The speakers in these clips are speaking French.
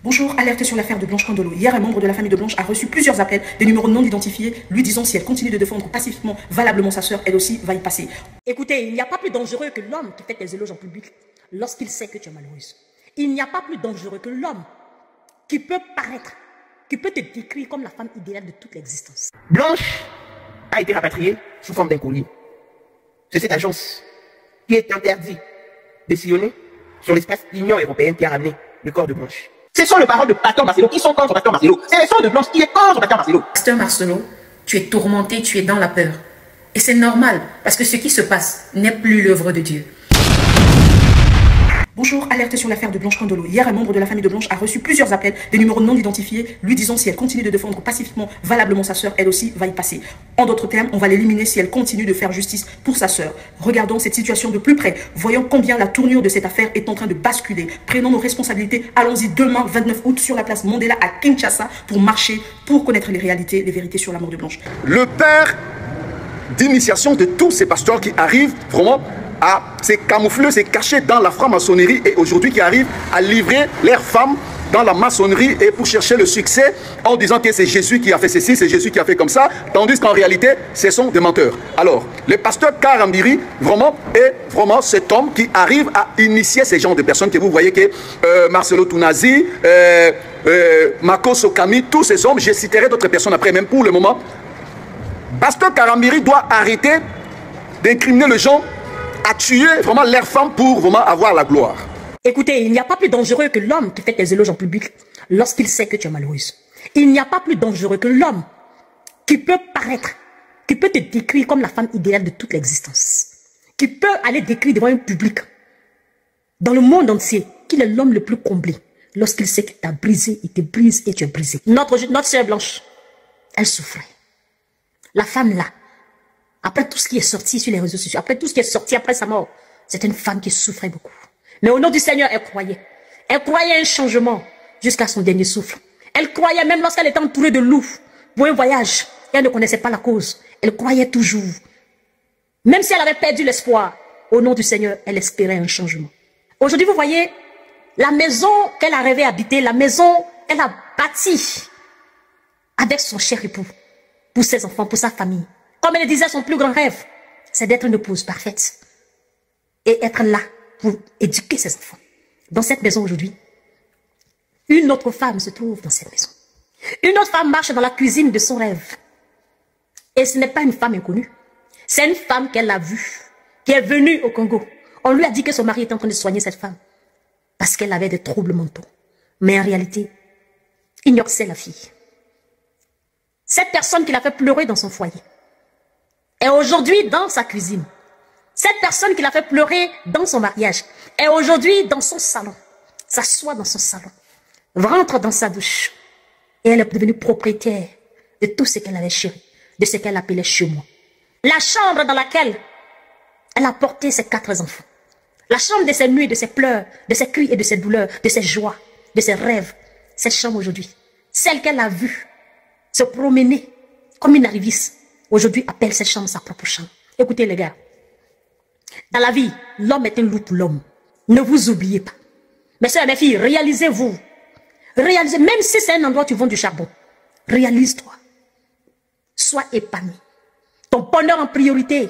Bonjour, alerte sur l'affaire de Blanche Candolo. Hier, un membre de la famille de Blanche a reçu plusieurs appels, des numéros non identifiés, lui disant si elle continue de défendre pacifiquement, valablement sa sœur, elle aussi va y passer. Écoutez, il n'y a pas plus dangereux que l'homme qui fait tes éloges en public lorsqu'il sait que tu es malheureuse. Il n'y a pas plus dangereux que l'homme qui peut paraître, qui peut te décrire comme la femme idéale de toute l'existence. Blanche a été rapatriée sous forme d'un courrier. C'est cette agence qui est interdite de sillonner sur l'espace Union européenne qui a ramené le corps de Blanche. Ce sont les paroles de Pasteur Marcelo qui sont contre Pasteur Marcelo. C'est les sons de Blanche qui est contre Pasteur Marcelo. Pasteur Marcelo, tu es tourmenté, tu es dans la peur. Et c'est normal, parce que ce qui se passe n'est plus l'œuvre de Dieu. Bonjour, alerte sur l'affaire de Blanche Candolo. Hier, un membre de la famille de Blanche a reçu plusieurs appels, des numéros non identifiés, lui disant si elle continue de défendre pacifiquement, valablement sa sœur, elle aussi va y passer. En d'autres termes, on va l'éliminer si elle continue de faire justice pour sa sœur. Regardons cette situation de plus près. Voyons combien la tournure de cette affaire est en train de basculer. Prenons nos responsabilités. Allons-y demain, 29 août, sur la place Mandela à Kinshasa pour marcher, pour connaître les réalités, les vérités sur la mort de Blanche. Le père d'initiation de tous ces pasteurs qui arrivent vraiment à se camoufler, se cacher dans la franc-maçonnerie et aujourd'hui qui arrivent à livrer leurs femmes dans la maçonnerie et pour chercher le succès en disant que c'est Jésus qui a fait ceci, c'est Jésus qui a fait comme ça, tandis qu'en réalité, ce sont des menteurs. Alors, le pasteur Karambiri, vraiment, est vraiment cet homme qui arrive à initier ces genres de personnes que vous voyez que Marcelo Tounazi, Mako Sokami, tous ces hommes, je citerai d'autres personnes après, même pour le moment. Pasteur Karambiri doit arrêter d'incriminer les gens à tuer vraiment leurs femmes pour vraiment avoir la gloire. Écoutez, il n'y a pas plus dangereux que l'homme qui fait tes éloges en public lorsqu'il sait que tu es malheureuse. Il n'y a pas plus dangereux que l'homme qui peut paraître, qui peut te décrire comme la femme idéale de toute l'existence, qui peut aller décrire devant un public dans le monde entier qu'il est l'homme le plus comblé lorsqu'il sait qu'il t'a brisé, il te brise et tu es brisé. Notre sœur Blanche, elle souffrait. La femme là, après tout ce qui est sorti sur les réseaux sociaux, après tout ce qui est sorti après sa mort, c'est une femme qui souffrait beaucoup. Mais au nom du Seigneur, elle croyait. Elle croyait à un changement jusqu'à son dernier souffle. Elle croyait même lorsqu'elle était entourée de loups pour un voyage. Et elle ne connaissait pas la cause. Elle croyait toujours. Même si elle avait perdu l'espoir, au nom du Seigneur, elle espérait un changement. Aujourd'hui, vous voyez, la maison qu'elle a rêvé habiter, la maison qu'elle a bâtie avec son cher époux, pour ses enfants, pour sa famille. Comme elle disait, son plus grand rêve, c'est d'être une épouse parfaite et être là pour éduquer ses enfants. Dans cette maison aujourd'hui, une autre femme se trouve dans cette maison. Une autre femme marche dans la cuisine de son rêve. Et ce n'est pas une femme inconnue. C'est une femme qu'elle a vue, qui est venue au Congo. On lui a dit que son mari était en train de soigner cette femme parce qu'elle avait des troubles mentaux. Mais en réalité, ignorait la fille. Cette personne qui l'a fait pleurer dans son foyer est aujourd'hui dans sa cuisine. Cette personne qui l'a fait pleurer dans son mariage est aujourd'hui dans son salon. S'assoit dans son salon, rentre dans sa douche. Et elle est devenue propriétaire de tout ce qu'elle avait chéri, de ce qu'elle appelait chez moi. La chambre dans laquelle elle a porté ses 4 enfants. La chambre de ses nuits, de ses pleurs, de ses cris et de ses douleurs, de ses joies, de ses rêves. Cette chambre aujourd'hui, celle qu'elle a vue se promener comme une arriviste, aujourd'hui appelle cette chambre sa propre chambre. Écoutez les gars, dans la vie, l'homme est un loup pour l'homme. Ne vous oubliez pas. Mes soeurs et mes filles, réalisez-vous. Réalisez, même si c'est un endroit où tu vends du charbon, réalise-toi. Sois épanoui. Ton bonheur en priorité.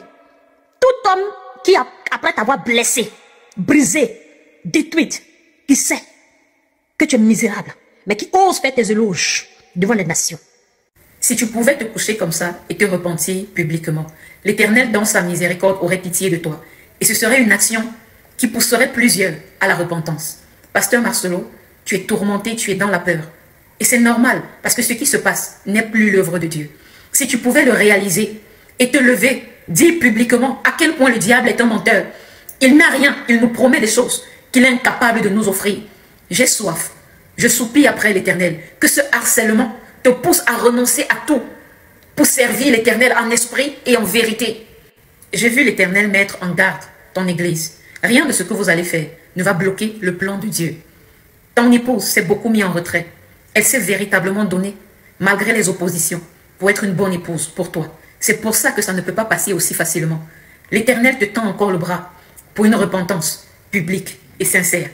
Tout homme qui, après t'avoir blessé, brisé, détruite, qui sait que tu es misérable, mais qui ose faire tes éloges devant les nations. Si tu pouvais te coucher comme ça et te repentir publiquement, l'Éternel, dans sa miséricorde, aurait pitié de toi. Et ce serait une action qui pousserait plusieurs à la repentance. Pasteur Marcelo, tu es tourmenté, tu es dans la peur. Et c'est normal, parce que ce qui se passe n'est plus l'œuvre de Dieu. Si tu pouvais le réaliser et te lever, dire publiquement à quel point le diable est un menteur. Il n'a rien, il nous promet des choses qu'il est incapable de nous offrir. J'ai soif, je soupire après l'Éternel, que ce harcèlement te pousse à renoncer à tout pour servir l'Éternel en esprit et en vérité. J'ai vu l'Éternel mettre en garde ton église. Rien de ce que vous allez faire ne va bloquer le plan de Dieu. Ton épouse s'est beaucoup mise en retrait. Elle s'est véritablement donnée, malgré les oppositions, pour être une bonne épouse pour toi. C'est pour ça que ça ne peut pas passer aussi facilement. L'Éternel te tend encore le bras pour une repentance publique et sincère.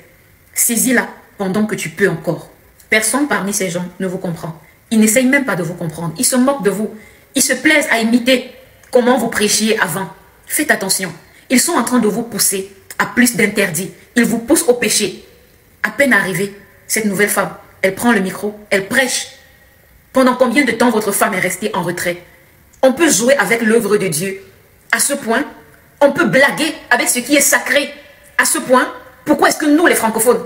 Saisis-la pendant que tu peux encore. Personne parmi ces gens ne vous comprend. Ils n'essayent même pas de vous comprendre. Ils se moquent de vous. Ils se plaisent à imiter comment vous prêchiez avant. Faites attention. Ils sont en train de vous pousser à plus d'interdits. Ils vous poussent au péché. À peine arrivée, cette nouvelle femme, elle prend le micro, elle prêche. Pendant combien de temps votre femme est restée en retrait? On peut jouer avec l'œuvre de Dieu. À ce point, on peut blaguer avec ce qui est sacré. À ce point, pourquoi est-ce que nous, les francophones,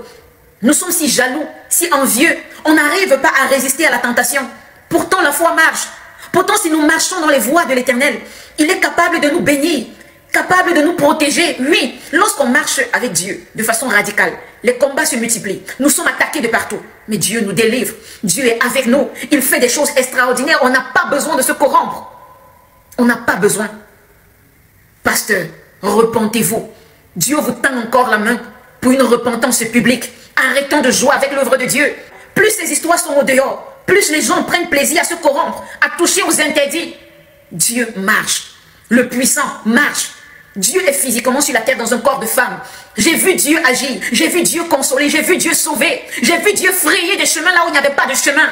nous sommes si jaloux, si envieux, on n'arrive pas à résister à la tentation? Pourtant, la foi marche. Pourtant, si nous marchons dans les voies de l'Éternel, il est capable de nous bénir, capable de nous protéger. Oui, lorsqu'on marche avec Dieu de façon radicale, les combats se multiplient. Nous sommes attaqués de partout. Mais Dieu nous délivre. Dieu est avec nous. Il fait des choses extraordinaires. On n'a pas besoin de se corrompre. On n'a pas besoin. Pasteur, repentez-vous. Dieu vous tend encore la main pour une repentance publique. Arrêtons de jouer avec l'œuvre de Dieu. Plus ces histoires sont au dehors, plus les gens prennent plaisir à se corrompre, à toucher aux interdits. Dieu marche. Le puissant marche. Dieu est physiquement sur la terre dans un corps de femme. J'ai vu Dieu agir. J'ai vu Dieu consoler. J'ai vu Dieu sauver. J'ai vu Dieu frayer des chemins là où il n'y avait pas de chemin.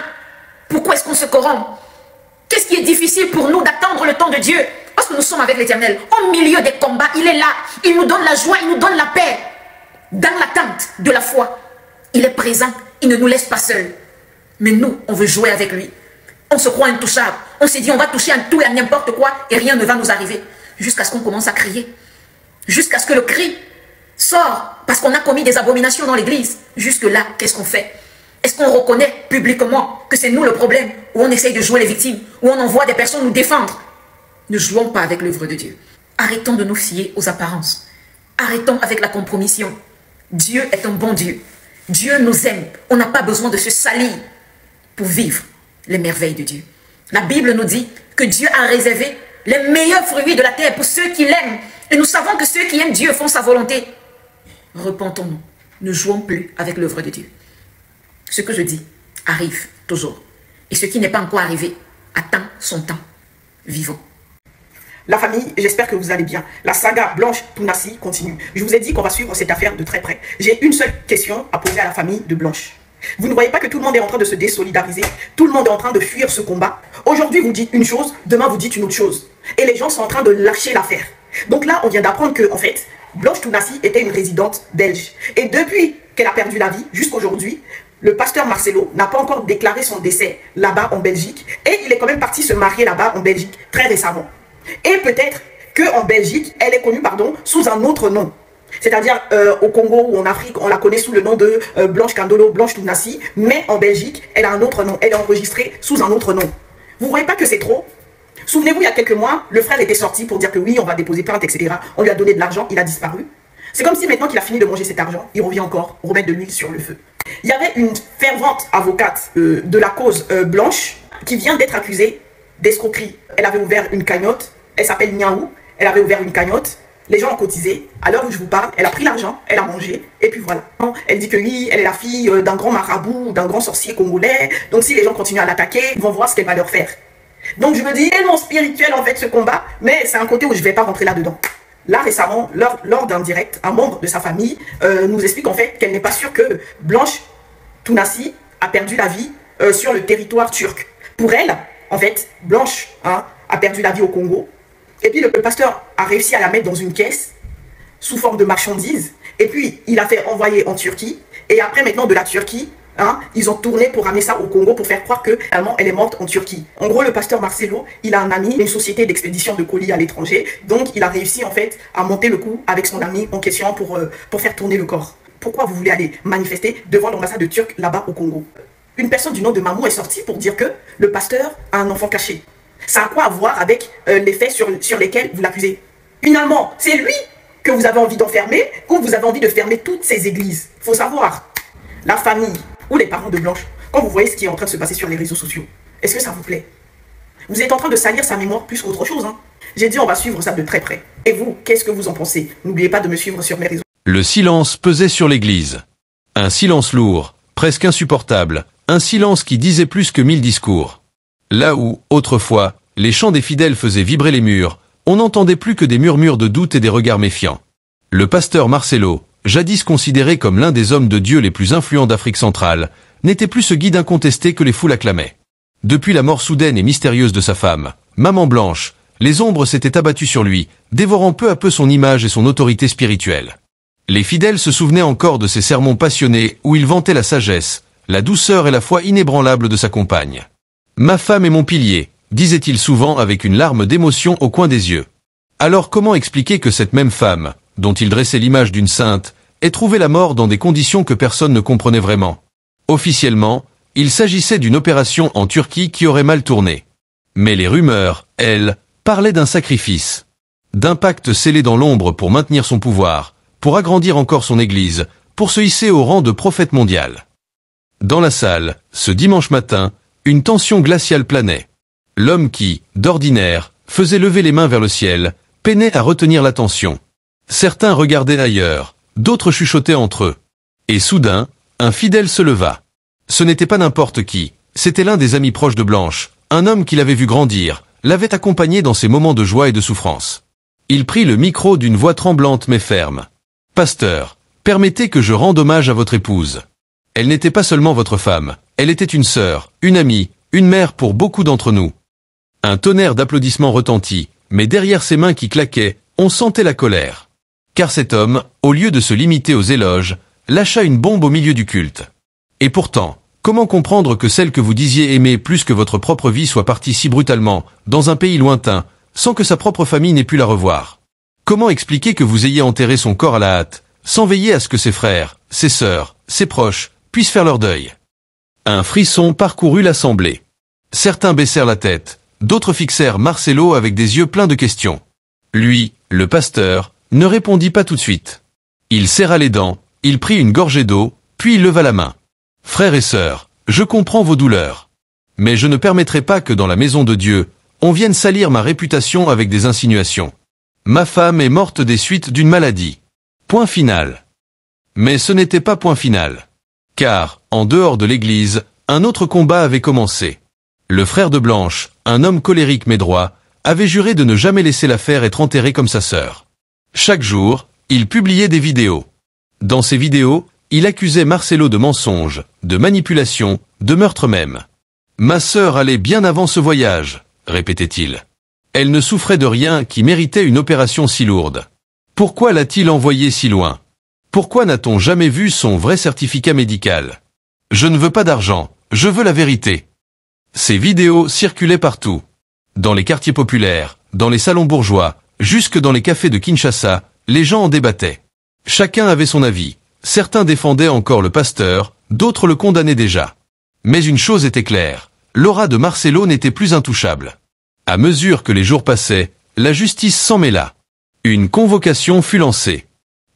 Pourquoi est-ce qu'on se corrompt? Qu'est-ce qui est difficile pour nous d'attendre le temps de Dieu? Parce que nous sommes avec l'Éternel. Au milieu des combats, il est là. Il nous donne la joie, il nous donne la paix. Dans l'attente de la foi, il est présent. Il ne nous laisse pas seuls. Mais nous, on veut jouer avec lui. On se croit intouchable. On s'est dit, on va toucher à tout et à n'importe quoi et rien ne va nous arriver. Jusqu'à ce qu'on commence à crier. Jusqu'à ce que le cri sort parce qu'on a commis des abominations dans l'église. Jusque-là, qu'est-ce qu'on fait? Est-ce qu'on reconnaît publiquement que c'est nous le problème? Ou on essaye de jouer les victimes? Ou on envoie des personnes nous défendre? Ne jouons pas avec l'œuvre de Dieu. Arrêtons de nous fier aux apparences. Arrêtons avec la compromission. Dieu est un bon Dieu. Dieu nous aime. On n'a pas besoin de se salir pour vivre les merveilles de Dieu. La Bible nous dit que Dieu a réservé les meilleurs fruits de la terre pour ceux qui l'aiment. Et nous savons que ceux qui aiment Dieu font sa volonté. Repentons-nous. Ne jouons plus avec l'œuvre de Dieu. Ce que je dis arrive toujours. Et ce qui n'est pas encore arrivé attend son temps. Vivons. La famille, j'espère que vous allez bien. La saga Blanche Tounassi continue. Je vous ai dit qu'on va suivre cette affaire de très près. J'ai une seule question à poser à la famille de Blanche. Vous ne voyez pas que tout le monde est en train de se désolidariser? Tout le monde est en train de fuir ce combat. Aujourd'hui, vous dites une chose, demain, vous dites une autre chose. Et les gens sont en train de lâcher l'affaire. Donc là, on vient d'apprendre que, en fait, Blanche Tounassi était une résidente belge. Et depuis qu'elle a perdu la vie, jusqu'aujourd'hui, le pasteur Marcelo n'a pas encore déclaré son décès là-bas en Belgique. Et il est quand même parti se marier là-bas en Belgique très récemment. Et peut-être qu'en Belgique, elle est connue, sous un autre nom. C'est-à-dire au Congo ou en Afrique, on la connaît sous le nom de Blanche Kandolo, Blanche Tounassi. Mais en Belgique, elle a un autre nom. Elle est enregistrée sous un autre nom. Vous ne voyez pas que c'est trop? Souvenez-vous, il y a quelques mois, le frère était sorti pour dire que oui, on va déposer plainte, etc. On lui a donné de l'argent, il a disparu. C'est comme si maintenant qu'il a fini de manger cet argent, il revient encore remettre de l'huile sur le feu. Il y avait une fervente avocate de la cause blanche qui vient d'être accusée d'escroquerie. Elle avait ouvert une cagnotte, elle s'appelle Niaou, elle avait ouvert une cagnotte, les gens ont cotisé, à l'heure où je vous parle, elle a pris l'argent, elle a mangé, et puis voilà. Elle dit que oui, elle est la fille d'un grand marabout, d'un grand sorcier congolais, donc si les gens continuent à l'attaquer, ils vont voir ce qu'elle va leur faire. Donc je me dis, tellement spirituel en fait ce combat, mais c'est un côté où je ne vais pas rentrer là-dedans. Là récemment, lors d'un direct, un membre de sa famille nous explique en fait qu'elle n'est pas sûre que Blanche Tounassi a perdu la vie sur le territoire turc. Pour elle, en fait, Blanche a perdu la vie au Congo. Et puis le pasteur a réussi à la mettre dans une caisse sous forme de marchandises. Et puis il a fait envoyer en Turquie. Et après maintenant de la Turquie, ils ont tourné pour ramener ça au Congo pour faire croire que finalement elle est morte en Turquie. En gros, le pasteur Marcelo, il a un ami, une société d'expédition de colis à l'étranger. Donc il a réussi en fait à monter le coup avec son ami en question pour faire tourner le corps. Pourquoi vous voulez aller manifester devant l'ambassade turque là-bas au Congo? Une personne du nom de Mamou est sortie pour dire que le pasteur a un enfant caché. Ça a quoi à voir avec les faits sur lesquels vous l'accusez? Finalement, c'est lui que vous avez envie d'enfermer ou vous avez envie de fermer toutes ces églises. Il faut savoir, la famille ou les parents de Blanche, quand vous voyez ce qui est en train de se passer sur les réseaux sociaux, est-ce que ça vous plaît? Vous êtes en train de salir sa mémoire plus qu'autre chose. J'ai dit on va suivre ça de très près. Et vous, qu'est-ce que vous en pensez? N'oubliez pas de me suivre sur mes réseaux. Le silence pesait sur l'église. Un silence lourd, presque insupportable, un silence qui disait plus que 1000 discours. Là où, autrefois, les chants des fidèles faisaient vibrer les murs, on n'entendait plus que des murmures de doute et des regards méfiants. Le pasteur Marcelo, jadis considéré comme l'un des hommes de Dieu les plus influents d'Afrique centrale, n'était plus ce guide incontesté que les foules acclamaient. Depuis la mort soudaine et mystérieuse de sa femme, Maman Blanche, les ombres s'étaient abattues sur lui, dévorant peu à peu son image et son autorité spirituelle. Les fidèles se souvenaient encore de ses sermons passionnés où il vantait la sagesse, la douceur et la foi inébranlable de sa compagne. « Ma femme est mon pilier », disait-il souvent avec une larme d'émotion au coin des yeux. Alors comment expliquer que cette même femme, dont il dressait l'image d'une sainte, ait trouvé la mort dans des conditions que personne ne comprenait vraiment? Officiellement, il s'agissait d'une opération en Turquie qui aurait mal tourné. Mais les rumeurs, elles, parlaient d'un sacrifice, d'un pacte scellé dans l'ombre pour maintenir son pouvoir, pour agrandir encore son église, pour se hisser au rang de prophète mondial. Dans la salle, ce dimanche matin, une tension glaciale planait. L'homme qui, d'ordinaire, faisait lever les mains vers le ciel, peinait à retenir l'attention. Certains regardaient ailleurs, d'autres chuchotaient entre eux. Et soudain, un fidèle se leva. Ce n'était pas n'importe qui, c'était l'un des amis proches de Blanche, un homme qui l'avait vu grandir, l'avait accompagné dans ses moments de joie et de souffrance. Il prit le micro d'une voix tremblante mais ferme. « Pasteur, permettez que je rende hommage à votre épouse. Elle n'était pas seulement votre femme, elle était une sœur, une amie, une mère pour beaucoup d'entre nous. » Un tonnerre d'applaudissements retentit, mais derrière ses mains qui claquaient, on sentait la colère. Car cet homme, au lieu de se limiter aux éloges, lâcha une bombe au milieu du culte. Et pourtant, comment comprendre que celle que vous disiez aimer plus que votre propre vie soit partie si brutalement, dans un pays lointain, sans que sa propre famille n'ait pu la revoir? Comment expliquer que vous ayez enterré son corps à la hâte, sans veiller à ce que ses frères, ses sœurs, ses proches, puissent faire leur deuil? Un frisson parcourut l'assemblée. Certains baissèrent la tête, d'autres fixèrent Marcelo avec des yeux pleins de questions. Lui, le pasteur, ne répondit pas tout de suite. Il serra les dents, il prit une gorgée d'eau, puis il leva la main. « Frères et sœurs, je comprends vos douleurs. Mais je ne permettrai pas que dans la maison de Dieu, on vienne salir ma réputation avec des insinuations. Ma femme est morte des suites d'une maladie. Point final. » Mais ce n'était pas point final. Car, en dehors de l'église, un autre combat avait commencé. Le frère de Blanche, un homme colérique mais droit, avait juré de ne jamais laisser l'affaire être enterrée comme sa sœur. Chaque jour, il publiait des vidéos. Dans ces vidéos, il accusait Marcelo de mensonges, de manipulation, de meurtre même. « Ma sœur allait bien avant ce voyage », répétait-il. Elle ne souffrait de rien qui méritait une opération si lourde. Pourquoi l'a-t-il envoyée si loin? Pourquoi n'a-t-on jamais vu son vrai certificat médical? Je ne veux pas d'argent, je veux la vérité. Ces vidéos circulaient partout. Dans les quartiers populaires, dans les salons bourgeois, jusque dans les cafés de Kinshasa, les gens en débattaient. Chacun avait son avis. Certains défendaient encore le pasteur, d'autres le condamnaient déjà. Mais une chose était claire, l'aura de Marcelo n'était plus intouchable. À mesure que les jours passaient, la justice s'en mêla. Une convocation fut lancée.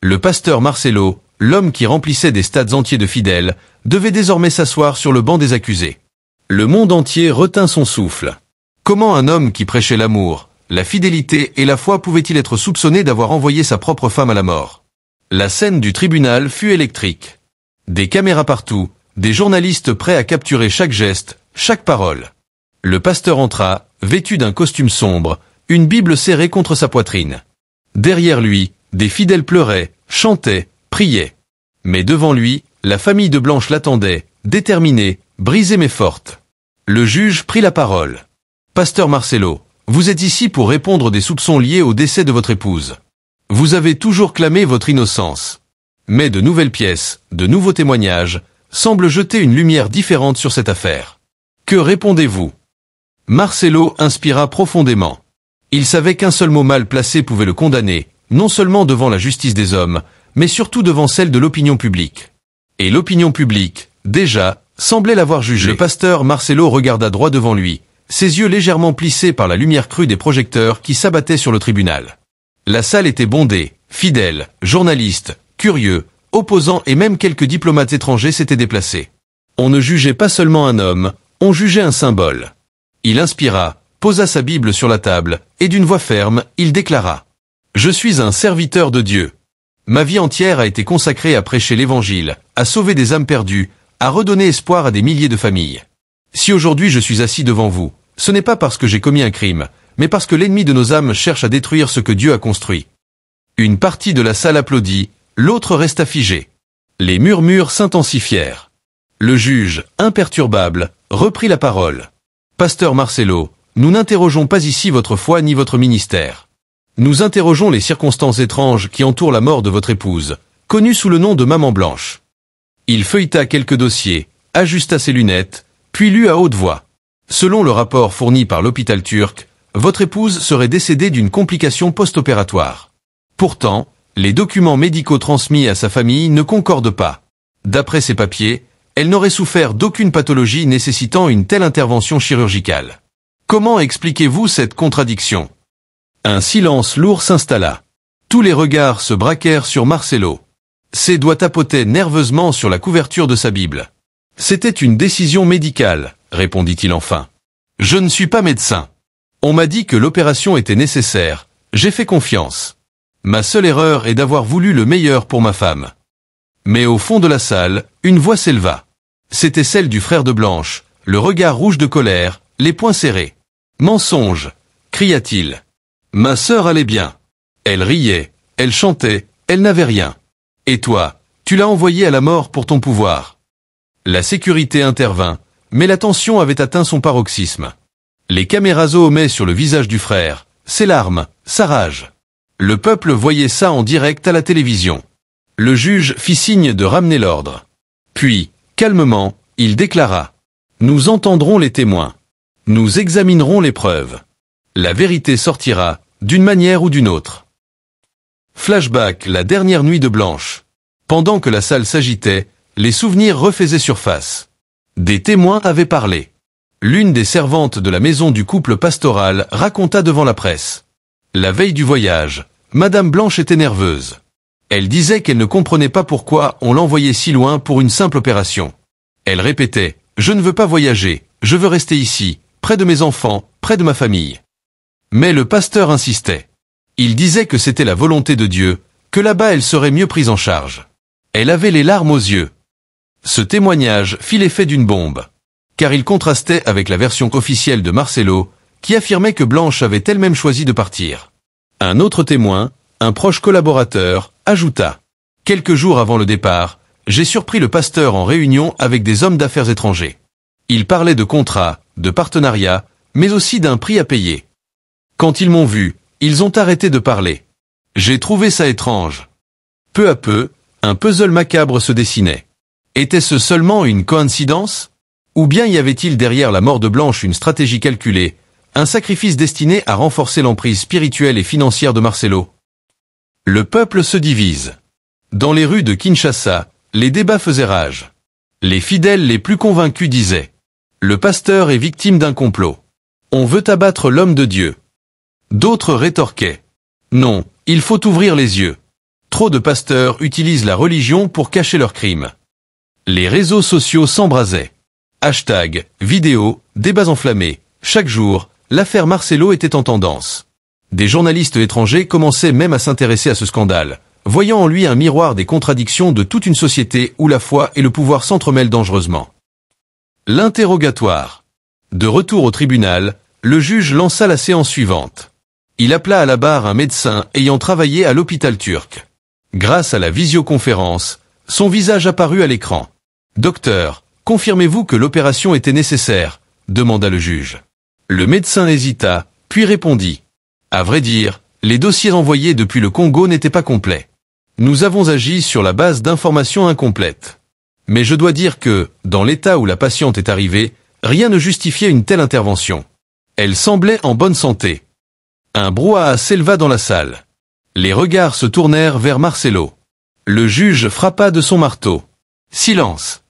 Le pasteur Marcelo, l'homme qui remplissait des stades entiers de fidèles, devait désormais s'asseoir sur le banc des accusés. Le monde entier retint son souffle. Comment un homme qui prêchait l'amour, la fidélité et la foi pouvait-il être soupçonné d'avoir envoyé sa propre femme à la mort? La scène du tribunal fut électrique. Des caméras partout, des journalistes prêts à capturer chaque geste, chaque parole. Le pasteur entra, vêtu d'un costume sombre, une Bible serrée contre sa poitrine. Derrière lui, des fidèles pleuraient, chantaient, priaient. Mais devant lui, la famille de Blanche l'attendait, déterminée, brisée mais forte. Le juge prit la parole. « Pasteur Marcelo, vous êtes ici pour répondre des soupçons liés au décès de votre épouse. Vous avez toujours clamé votre innocence. Mais de nouvelles pièces, de nouveaux témoignages, semblent jeter une lumière différente sur cette affaire. Que répondez-vous » Marcelo inspira profondément. Il savait qu'un seul mot mal placé pouvait le condamner, non seulement devant la justice des hommes, mais surtout devant celle de l'opinion publique. Et l'opinion publique, déjà, semblait l'avoir jugé. Le pasteur Marcelo regarda droit devant lui, ses yeux légèrement plissés par la lumière crue des projecteurs qui s'abattaient sur le tribunal. La salle était bondée, fidèles, journalistes, curieux, opposants et même quelques diplomates étrangers s'étaient déplacés. On ne jugeait pas seulement un homme, on jugeait un symbole. Il inspira, posa sa Bible sur la table, et d'une voix ferme, il déclara « Je suis un serviteur de Dieu. Ma vie entière a été consacrée à prêcher l'Évangile, à sauver des âmes perdues, à redonner espoir à des milliers de familles. Si aujourd'hui je suis assis devant vous, ce n'est pas parce que j'ai commis un crime, mais parce que l'ennemi de nos âmes cherche à détruire ce que Dieu a construit. » Une partie de la salle applaudit, l'autre resta figée. Les murmures s'intensifièrent. Le juge, imperturbable, reprit la parole. Pasteur Marcelo, nous n'interrogeons pas ici votre foi ni votre ministère. Nous interrogeons les circonstances étranges qui entourent la mort de votre épouse, connue sous le nom de Maman Blanche. Il feuilleta quelques dossiers, ajusta ses lunettes, puis lut à haute voix. Selon le rapport fourni par l'hôpital turc, votre épouse serait décédée d'une complication post-opératoire. Pourtant, les documents médicaux transmis à sa famille ne concordent pas. D'après ces papiers, elle n'aurait souffert d'aucune pathologie nécessitant une telle intervention chirurgicale. Comment expliquez-vous cette contradiction? Un silence lourd s'installa. Tous les regards se braquèrent sur Marcelo. Ses doigts tapotaient nerveusement sur la couverture de sa Bible. C'était une décision médicale, répondit-il enfin. Je ne suis pas médecin. On m'a dit que l'opération était nécessaire. J'ai fait confiance. Ma seule erreur est d'avoir voulu le meilleur pour ma femme. Mais au fond de la salle, une voix s'éleva. C'était celle du frère de Blanche, le regard rouge de colère, les poings serrés. Mensonge, cria-t-il. Ma sœur allait bien. Elle riait, elle chantait, elle n'avait rien. Et toi, tu l'as envoyée à la mort pour ton pouvoir. La sécurité intervint, mais la tension avait atteint son paroxysme. Les caméras zoomaient sur le visage du frère, ses larmes, sa rage. Le peuple voyait ça en direct à la télévision. Le juge fit signe de ramener l'ordre. Puis, calmement, il déclara « Nous entendrons les témoins. Nous examinerons les preuves. La vérité sortira, d'une manière ou d'une autre. » Flashback, la dernière nuit de Blanche. Pendant que la salle s'agitait, les souvenirs refaisaient surface. Des témoins avaient parlé. L'une des servantes de la maison du couple pastoral raconta devant la presse. La veille du voyage, Madame Blanche était nerveuse. Elle disait qu'elle ne comprenait pas pourquoi on l'envoyait si loin pour une simple opération. Elle répétait « Je ne veux pas voyager, je veux rester ici, près de mes enfants, près de ma famille. » Mais le pasteur insistait. Il disait que c'était la volonté de Dieu, que là-bas elle serait mieux prise en charge. Elle avait les larmes aux yeux. Ce témoignage fit l'effet d'une bombe, car il contrastait avec la version officielle de Marcelo, qui affirmait que Blanche avait elle-même choisi de partir. Un autre témoin, un proche collaborateur, ajouta « Quelques jours avant le départ, j'ai surpris le pasteur en réunion avec des hommes d'affaires étrangers. Ils parlaient de contrats, de partenariats, mais aussi d'un prix à payer. Quand ils m'ont vu, ils ont arrêté de parler. J'ai trouvé ça étrange. » Peu à peu, un puzzle macabre se dessinait. Était-ce seulement une coïncidence? Ou bien y avait-il derrière la mort de Blanche une stratégie calculée, un sacrifice destiné à renforcer l'emprise spirituelle et financière de Marcelo? Le peuple se divise. Dans les rues de Kinshasa, les débats faisaient rage. Les fidèles les plus convaincus disaient « Le pasteur est victime d'un complot. On veut abattre l'homme de Dieu. » D'autres rétorquaient « Non, il faut ouvrir les yeux. Trop de pasteurs utilisent la religion pour cacher leurs crimes. » Les réseaux sociaux s'embrasaient. Hashtag, vidéos, débats enflammés. Chaque jour, l'affaire Marcelo était en tendance. Des journalistes étrangers commençaient même à s'intéresser à ce scandale, voyant en lui un miroir des contradictions de toute une société où la foi et le pouvoir s'entremêlent dangereusement. L'interrogatoire. De retour au tribunal, le juge lança la séance suivante. Il appela à la barre un médecin ayant travaillé à l'hôpital turc. Grâce à la visioconférence, son visage apparut à l'écran. « Docteur, confirmez-vous que l'opération était nécessaire ?» demanda le juge. Le médecin hésita, puis répondit. « À vrai dire, les dossiers envoyés depuis le Congo n'étaient pas complets. Nous avons agi sur la base d'informations incomplètes. Mais je dois dire que, dans l'état où la patiente est arrivée, rien ne justifiait une telle intervention. Elle semblait en bonne santé. » Un brouhaha s'éleva dans la salle. Les regards se tournèrent vers Marcelo. Le juge frappa de son marteau. Silence.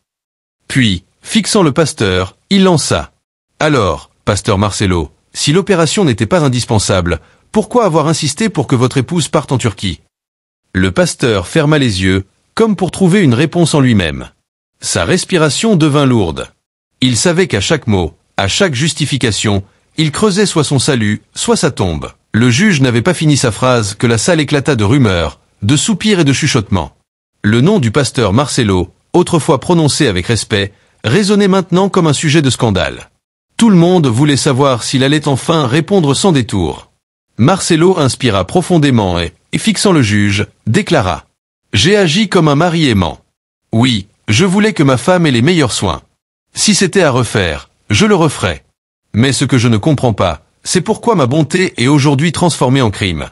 Puis, fixant le pasteur, il lança. « Alors, pasteur Marcelo, si l'opération n'était pas indispensable, pourquoi avoir insisté pour que votre épouse parte en Turquie ?» Le pasteur ferma les yeux, comme pour trouver une réponse en lui-même. Sa respiration devint lourde. Il savait qu'à chaque mot, à chaque justification, il creusait soit son salut, soit sa tombe. Le juge n'avait pas fini sa phrase que la salle éclata de rumeurs, de soupirs et de chuchotements. Le nom du pasteur Marcelo, autrefois prononcé avec respect, résonnait maintenant comme un sujet de scandale. Tout le monde voulait savoir s'il allait enfin répondre sans détour. Marcelo inspira profondément et, fixant le juge, déclara « J'ai agi comme un mari aimant. Oui, Je voulais que ma femme ait les meilleurs soins. Si c'était à refaire, je le referais. Mais ce que je ne comprends pas, c'est pourquoi ma bonté est aujourd'hui transformée en crime. »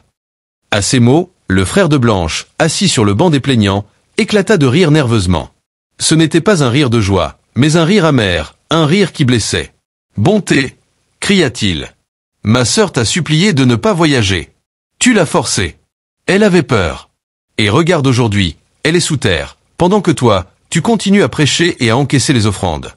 À ces mots, le frère de Blanche, assis sur le banc des plaignants, éclata de rire nerveusement. Ce n'était pas un rire de joie, mais un rire amer, un rire qui blessait. « Bonté !» cria-t-il. « Ma sœur t'a supplié de ne pas voyager. Tu l'as forcée. Elle avait peur. Et regarde aujourd'hui, elle est sous terre, pendant que toi, tu continues à prêcher et à encaisser les offrandes. »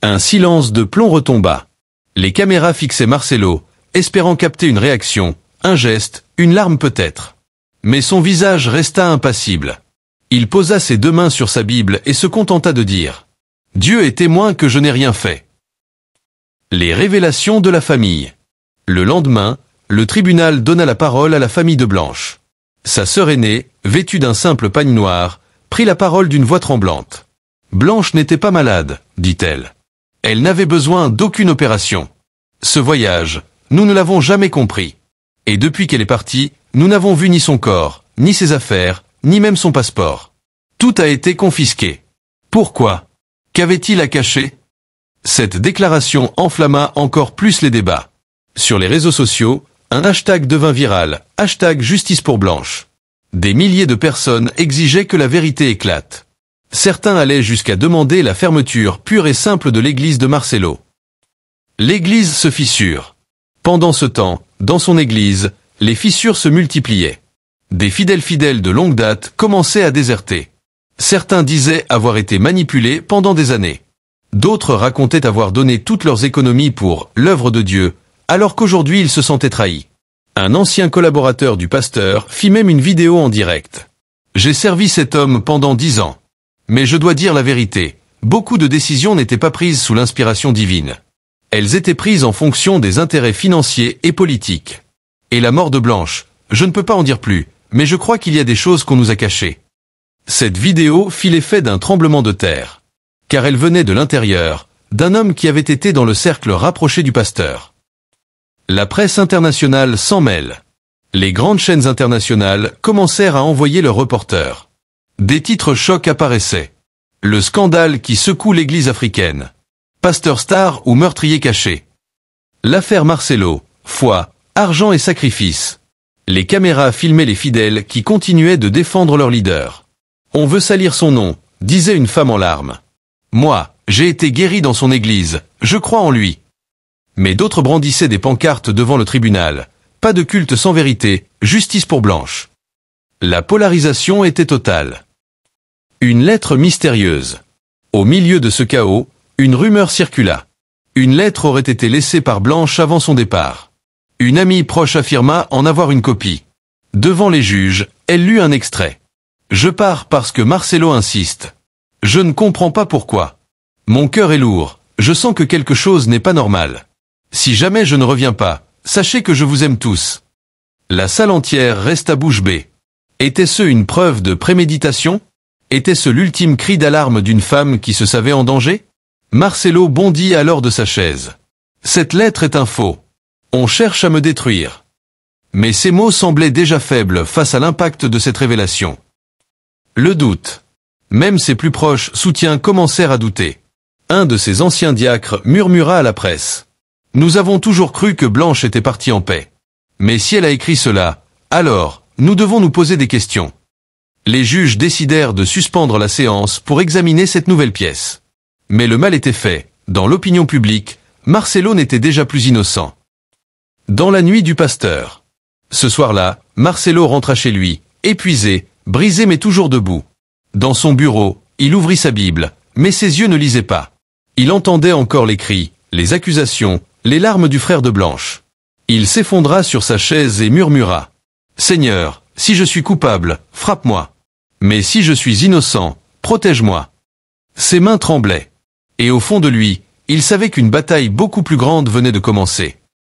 Un silence de plomb retomba. Les caméras fixaient Marcelo, espérant capter une réaction, un geste, une larme peut-être. Mais son visage resta impassible. Il posa ses 2 mains sur sa Bible et se contenta de dire « Dieu est témoin que je n'ai rien fait. » Les révélations de la famille. Le lendemain, le tribunal donna la parole à la famille de Blanche. Sa sœur aînée, vêtue d'un simple pagne noir, prit la parole d'une voix tremblante. « Blanche n'était pas malade, dit-elle. Elle n'avait besoin d'aucune opération. Ce voyage, nous ne l'avons jamais compris. Et depuis qu'elle est partie, nous n'avons vu ni son corps, ni ses affaires, ni même son passeport. Tout a été confisqué. Pourquoi? Qu'avait-il à cacher? » Cette déclaration enflamma encore plus les débats. Sur les réseaux sociaux, un hashtag devint viral, hashtag Justice pour Blanche. Des milliers de personnes exigeaient que la vérité éclate. Certains allaient jusqu'à demander la fermeture pure et simple de l'église de Marcelo. L'église se fissure. Pendant ce temps, dans son église, les fissures se multipliaient. Des fidèles de longue date commençaient à déserter. Certains disaient avoir été manipulés pendant des années. D'autres racontaient avoir donné toutes leurs économies pour l'œuvre de Dieu, alors qu'aujourd'hui ils se sentaient trahis. Un ancien collaborateur du pasteur fit même une vidéo en direct. « J'ai servi cet homme pendant 10 ans. Mais je dois dire la vérité, beaucoup de décisions n'étaient pas prises sous l'inspiration divine. Elles étaient prises en fonction des intérêts financiers et politiques. Et la mort de Blanche, je ne peux pas en dire plus, mais je crois qu'il y a des choses qu'on nous a cachées. » Cette vidéo fit l'effet d'un tremblement de terre. Car elle venait de l'intérieur, d'un homme qui avait été dans le cercle rapproché du pasteur. La presse internationale s'en mêle. Les grandes chaînes internationales commencèrent à envoyer leurs reporters. Des titres chocs apparaissaient. Le scandale qui secoue l'église africaine. Pasteur star ou meurtrier caché. L'affaire Marcelo, foi, argent et sacrifice. Les caméras filmaient les fidèles qui continuaient de défendre leur leader. On veut salir son nom, disait une femme en larmes. Moi, j'ai été guéri dans son église, je crois en lui. Mais d'autres brandissaient des pancartes devant le tribunal. Pas de culte sans vérité, justice pour Blanche. La polarisation était totale. Une lettre mystérieuse. Au milieu de ce chaos, une rumeur circula. Une lettre aurait été laissée par Blanche avant son départ. Une amie proche affirma en avoir une copie. Devant les juges, elle lut un extrait. « Je pars parce que Marcelo insiste. Je ne comprends pas pourquoi. Mon cœur est lourd, je sens que quelque chose n'est pas normal. Si jamais je ne reviens pas, sachez que je vous aime tous. » La salle entière resta bouche bée. Était-ce une preuve de préméditation? Était-ce l'ultime cri d'alarme d'une femme qui se savait en danger? Marcelo bondit alors de sa chaise. « Cette lettre est un faux. On cherche à me détruire. » Mais ces mots semblaient déjà faibles face à l'impact de cette révélation. Le doute. Même ses plus proches soutiens commencèrent à douter. Un de ses anciens diacres murmura à la presse. « Nous avons toujours cru que Blanche était partie en paix. Mais si elle a écrit cela, alors, nous devons nous poser des questions. » Les juges décidèrent de suspendre la séance pour examiner cette nouvelle pièce. Mais le mal était fait. Dans l'opinion publique, Marcelo n'était déjà plus innocent. Dans la nuit du pasteur. Ce soir-là, Marcelo rentra chez lui, épuisé, brisé mais toujours debout. Dans son bureau, il ouvrit sa Bible, mais ses yeux ne lisaient pas. Il entendait encore les cris, les accusations, les larmes du frère de Blanche. Il s'effondra sur sa chaise et murmura. « Seigneur, si je suis coupable, frappe-moi. Mais si je suis innocent, protège-moi. » Ses mains tremblaient. Et au fond de lui, il savait qu'une bataille beaucoup plus grande venait de commencer.